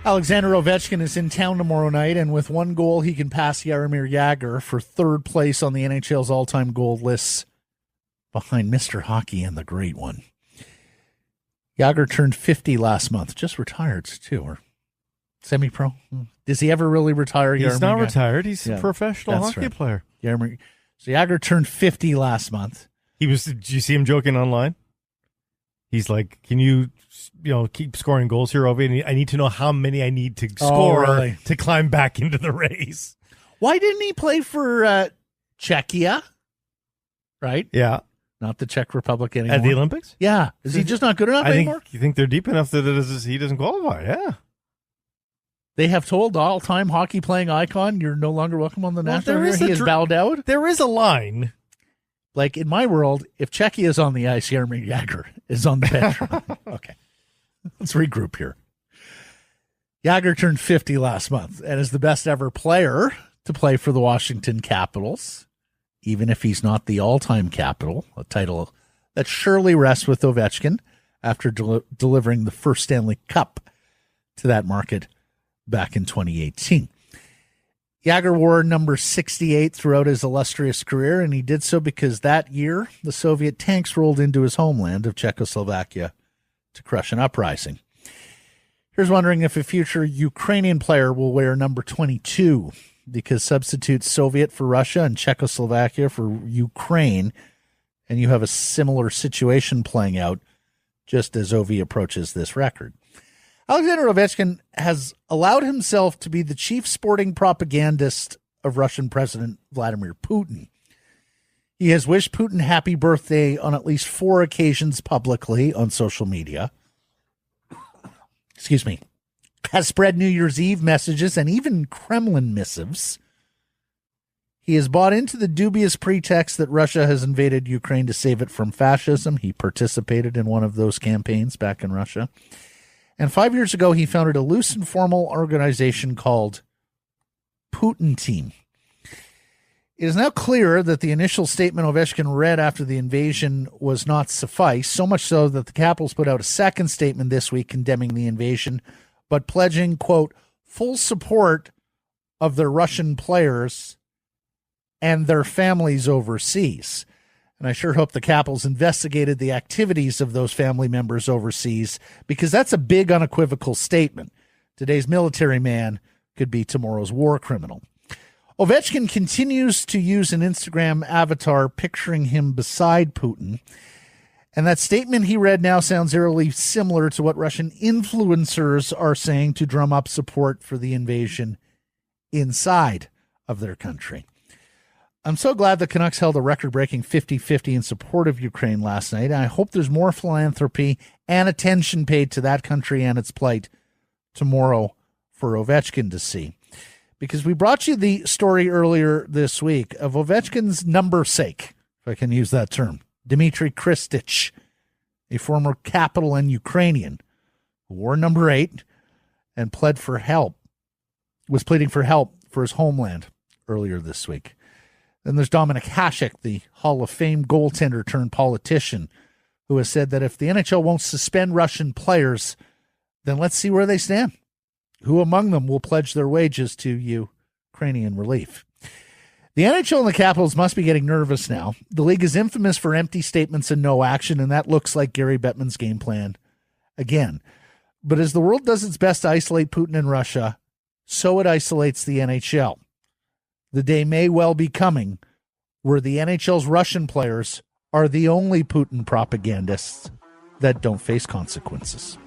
Alexander Ovechkin is in town tomorrow night, and with one goal, he can pass Jaromir Jagr for third place on the NHL's all-time goal lists behind Mr. Hockey and the Great One. Jagr turned 50 last month, just retired too, or semi-pro. Does he ever really retire? He's Jaromir not Jagr? retired. He's a professional hockey player. So Jagr turned 50 last month. Did you see him joking online? He's like, can you keep scoring goals here, Ovi? I need to know how many I need to score to climb back into the race. Why didn't he play for Czechia? Right? Yeah. Not the Czech Republic anymore. At the Olympics? Yeah. Is he just not good enough anymore? You think they're deep enough that he doesn't qualify? Yeah. They have told all-time hockey playing icon, you're no longer welcome on the national team. He has bowed out. There is a line. Like, in my world, if Czechia is on the ice, Jaromir Jagr is on the bench. Okay. Let's regroup here. Jagr turned 50 last month and is the best ever player to play for the Washington Capitals, even if he's not the all-time Capital, a title that surely rests with Ovechkin after delivering the first Stanley Cup to that market back in 2018. Jagr wore number 68 throughout his illustrious career, and he did so because that year the Soviet tanks rolled into his homeland of Czechoslovakia to crush an uprising. Here's wondering if a future Ukrainian player will wear number 22, because substitute Soviet for Russia and Czechoslovakia for Ukraine, and you have a similar situation playing out just as Ovi approaches this record. Alexander Ovechkin has allowed himself to be the chief sporting propagandist of Russian President Vladimir Putin. He has wished Putin happy birthday on at least 4 occasions publicly on social media. Excuse me. Has spread New Year's Eve messages and even Kremlin missives. He has bought into the dubious pretext that Russia has invaded Ukraine to save it from fascism. He participated in one of those campaigns back in Russia. And 5 years ago, he founded a loose and formal organization called Putin Team. It is now clear that the initial statement Ovechkin read after the invasion was not suffice, so much so that the Capitals put out a second statement this week condemning the invasion, but pledging, quote, full support of their Russian players and their families overseas. And I sure hope the Capitals investigated the activities of those family members overseas, because that's a big unequivocal statement. Today's military man could be tomorrow's war criminal. Ovechkin continues to use an Instagram avatar picturing him beside Putin. And that statement he read now sounds eerily similar to what Russian influencers are saying to drum up support for the invasion inside of their country. I'm so glad the Canucks held a record-breaking 50-50 in support of Ukraine last night. And I hope there's more philanthropy and attention paid to that country and its plight tomorrow for Ovechkin to see. Because we brought you the story earlier this week of Ovechkin's namesake, if I can use that term, Dmitry Kristich, a former Capital and Ukrainian who wore number 8 and was pleading for help for his homeland earlier this week. Then there's Dominik Hasek, the Hall of Fame goaltender turned politician, who has said that if the NHL won't suspend Russian players, then let's see where they stand. Who among them will pledge their wages to Ukrainian relief? The NHL and the Capitals must be getting nervous now. The league is infamous for empty statements and no action, and that looks like Gary Bettman's game plan again. But as the world does its best to isolate Putin and Russia, so it isolates the NHL. The day may well be coming where the NHL's Russian players are the only Putin propagandists that don't face consequences.